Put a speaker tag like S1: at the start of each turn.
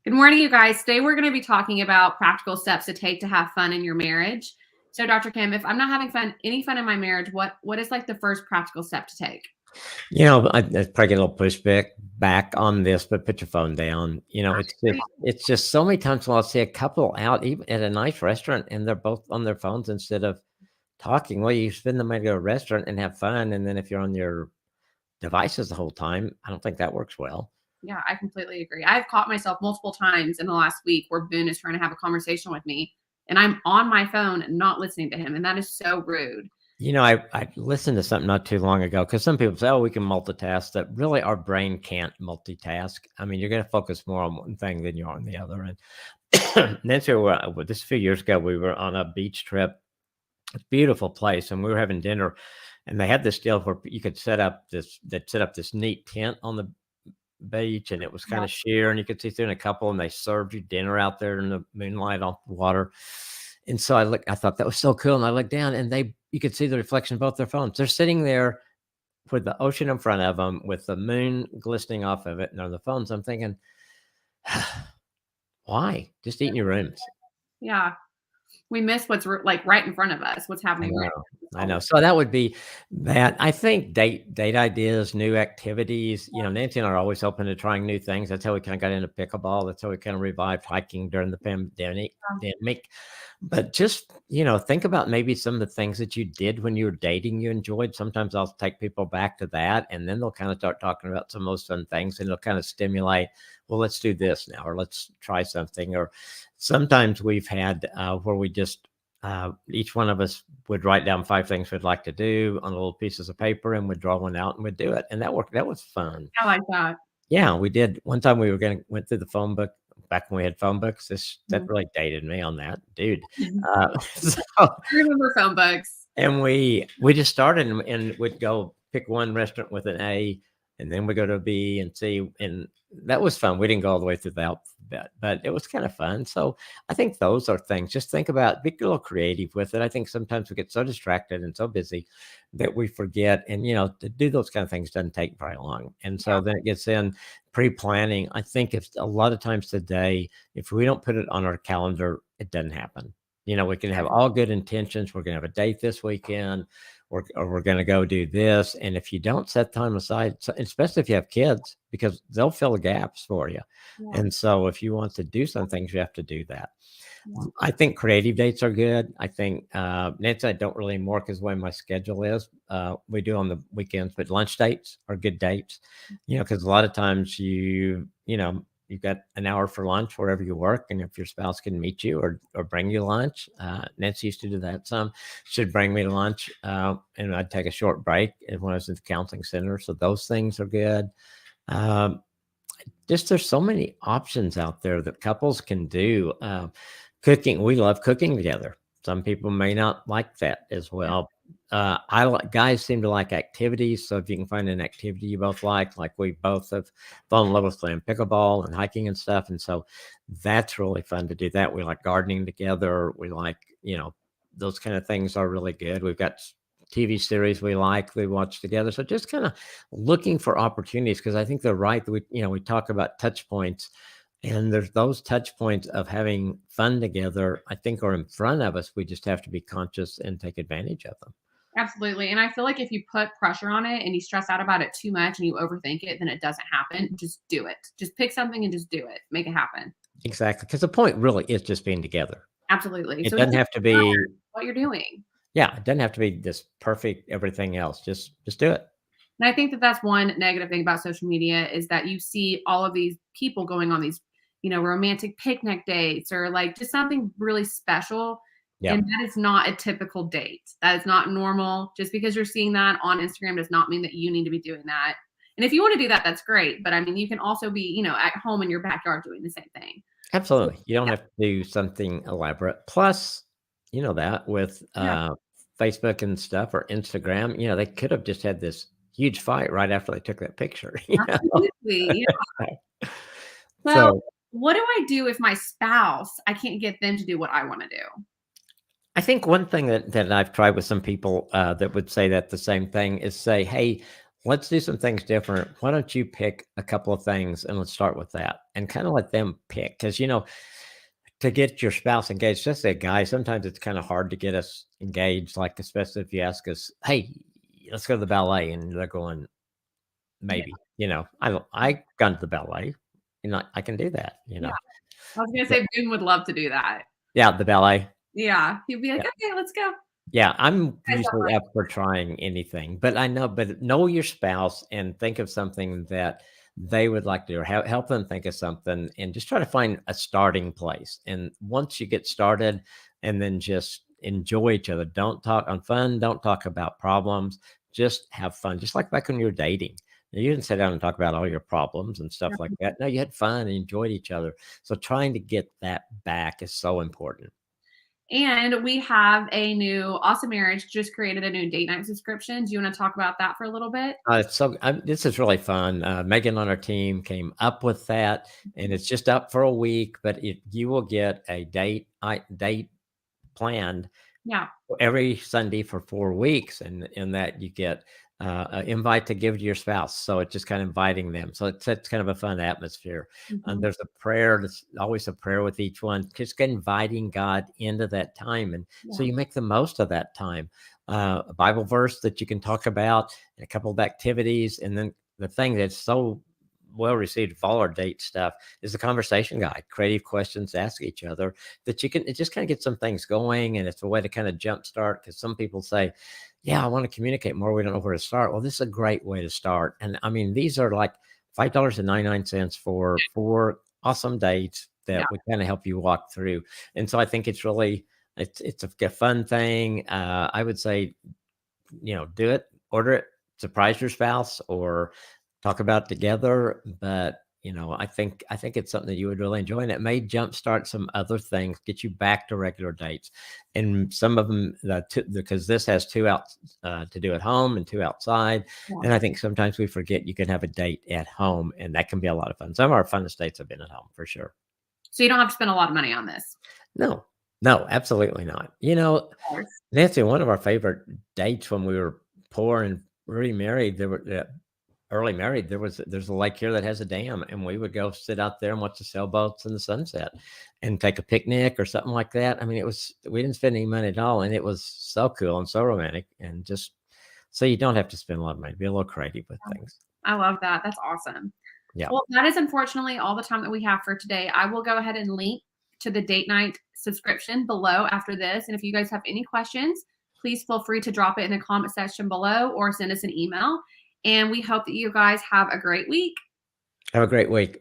S1: Good morning, you guys. Today we're going to be talking about practical steps to take to have fun in your marriage. So, Dr. Kim, if I'm not having any fun in my marriage, what is like the first practical step to take?
S2: I probably get a little pushback back on this, but put your phone down.
S1: I agree.
S2: It's just so many times when I'll see a couple out, even at a nice restaurant, and they're both on their phones instead of talking. Well, you spend the money to go to a restaurant and have fun, and then if you're on your devices the whole time, I don't think that works well.
S1: Yeah, I completely agree. I've caught myself multiple times in the last week where Boone is trying to have a conversation with me, and I'm on my phone and not listening to him, and that is so rude.
S2: I listened to something not too long ago because some people say, "Oh, we can multitask." That really, our brain can't multitask. I mean, you're going to focus more on one thing than you are on the other. And Nancy, this a few years ago, we were on a beach trip. It's a beautiful place, and we were having dinner, and they had this deal where you could set up this neat tent on the beach, and it was kind
S1: Yeah.
S2: of sheer, and you could see through in a couple, and they served you dinner out there in the moonlight off the water. And so I thought that was so cool, and I looked down, and you could see the reflection of both their phones. They're sitting there with the ocean in front of them, with the moon glistening off of it, and on the phones. I'm thinking, why? Just eat in your rooms.
S1: Yeah. We miss what's like right in front of us, what's
S2: I
S1: happening right
S2: know.
S1: now.
S2: I know. So that would be that. I think date ideas, new activities. Nancy and I are always open to trying new things. That's how we kind of got into pickleball. That's how we kind of revived hiking during the pandemic. But just, think about maybe some of the things that you did when you were dating you enjoyed. Sometimes I'll take people back to that, and then they'll kind of start talking about some of those fun things, and it'll kind of stimulate, well, let's do this now, or let's try something. Or sometimes we've had where we just, each one of us would write down 5 things we'd like to do on little pieces of paper, and we'd draw one out and we'd do it. And that worked. That was fun.
S1: I like that.
S2: Yeah, we did. One time went through the phone book back when we had phone books. That
S1: Mhm.
S2: really dated me on that, dude.
S1: Mhm.
S2: So,
S1: I remember phone books.
S2: and we just started, and we'd go pick one restaurant with an A, and then we go to B and C, and that was fun. We didn't go all the way through the alphabet, but it was kind of fun. So I think those are things. Just think about, be a little creative with it. I think sometimes we get so distracted and so busy that we forget. And to do those kind of things doesn't take very long. And so
S1: Yeah.
S2: then it gets in pre-planning. I think if a lot of times today, if we don't put it on our calendar, it doesn't happen. We can have all good intentions. We're going to have a date this weekend, or we're going to go do this. And if you don't set time aside, especially if you have kids, because they'll fill the gaps for you.
S1: Yeah.
S2: And so if you want to do some things, you have to do that.
S1: Yeah.
S2: I think creative dates are good. I think Nancy, I don't really more because the way my schedule is. We do on the weekends, but lunch dates are good dates. Because a lot of times you've got an hour for lunch wherever you work, and if your spouse can meet you or bring you lunch, Nancy used to do that some. She'd bring me to lunch, and I'd take a short break when I was at the counseling center. So those things are good. Um, just there's so many options out there that couples can do. Cooking, we love cooking together. Some people may not like that as well. Guys seem to like activities. So if you can find an activity you both like we both have fallen in love with playing pickleball and hiking and stuff. And so that's really fun to do that. We like gardening together. We like, those kind of things are really good. We've got TV series we watch together. So just kind of looking for opportunities, because I think they're right. We talk about touch points, and there's those touch points of having fun together, I think, are in front of us. We just have to be conscious and take advantage of them.
S1: Absolutely. And I feel like if you put pressure on it and you stress out about it too much and you overthink it, then it doesn't happen. Just do it. Just pick something and just do it. Make it happen.
S2: Exactly. Because the point really is just being together.
S1: Absolutely.
S2: It
S1: So
S2: doesn't have to be,
S1: what you're doing.
S2: yeah, it doesn't have to be this perfect everything else. Just do it.
S1: And I think that that's one negative thing about social media is that you see all of these people going on these, romantic picnic dates or like just something really special.
S2: Yeah.
S1: And that is not a typical date. That is not normal. Just because you're seeing that on Instagram does not mean that you need to be doing that. And if you want to do that, that's great. But I mean, you can also be, at home in your backyard doing the same thing.
S2: Absolutely. You don't have to do something elaborate. Plus, that with Facebook and stuff, or Instagram, they could have just had this huge fight right after they took that picture.
S1: Absolutely. Yeah. So,
S2: So
S1: what do I do if my spouse, I can't get them to do what I want to do?
S2: I think one thing that I've tried with some people that would say that the same thing is say, hey, let's do some things different. Why don't you pick a couple of things and let's start with that and kind of let them pick? Because, to get your spouse engaged, just a guy, sometimes it's kind of hard to get us engaged, like, especially if you ask us, hey, let's go to the ballet. And they're going,
S1: Yeah.
S2: maybe, I gone to the ballet, I can do that,
S1: Yeah. I was gonna
S2: But
S1: say Boone would love to do that.
S2: yeah, the ballet.
S1: Yeah. He'd be like,
S2: Yeah.
S1: "Okay, let's go."
S2: Yeah, I'm
S1: Guys don't
S2: usually
S1: mind.
S2: up for trying anything, but know your spouse and think of something that they would like to do, or help them think of something, and just try to find a starting place. And once you get started, and then just enjoy each other. Don't talk on fun. Don't talk about problems. Just have fun. Just like back when you were dating. You didn't sit down and talk about all your problems and stuff like that. No, you had fun and enjoyed each other. So trying to get that back is so important.
S1: And we have a new Awesome Marriage just created a new date night subscription. Do you wanna talk about that for a little bit?
S2: This is really fun. Megan on our team came up with that, and it's just up for a week, but you will get a date planned
S1: Yeah.
S2: every Sunday for 4 weeks, and in that you get an invite to give to your spouse. So it's just kind of inviting them. So it's kind of a fun atmosphere. And
S1: Mhm.
S2: there's a prayer. There's always a prayer with each one. Just inviting God into that time, and so
S1: Yeah.
S2: you make the most of that time. A Bible verse that you can talk about, and a couple of activities, and then the thing that's so well received of all our date stuff is the conversation guide, creative questions to ask each other that you can, it just kind of gets some things going. And it's a way to kind of jumpstart, because some people say, yeah, I want to communicate more. We don't know where to start. Well, this is a great way to start. And I mean, these are like $5.99 for 4 awesome dates
S1: Yeah.
S2: that would kind of help you walk through. And so I think it's a fun thing. I would say, do it, order it, surprise your spouse, or talk about it together. But I think it's something that you would really enjoy, and it may jumpstart some other things, get you back to regular dates, and some of them because this has two out to do at home and two outside.
S1: Yeah.
S2: And I think sometimes we forget you can have a date at home, and that can be a lot of fun. Some of our funnest dates have been at home for sure.
S1: So you don't have to spend a lot of money on this.
S2: No, no, absolutely not.
S1: Course.
S2: Nancy, one of our favorite dates when we were poor and really married, there were early married, there's a lake here that has a dam, and we would go sit out there and watch the sailboats and the sunset and take a picnic or something like that. I mean, we didn't spend any money at all, and it was so cool and so romantic, and just so you don't have to spend a lot of money. Be a little creative with things.
S1: I love that. That's awesome.
S2: Yeah.
S1: Well, that is unfortunately all the time that we have for today. I will go ahead and link to the date night subscription below after this. And if you guys have any questions, please feel free to drop it in the comment section below or send us an email. And we hope that you guys have a great week.
S2: Have a great week.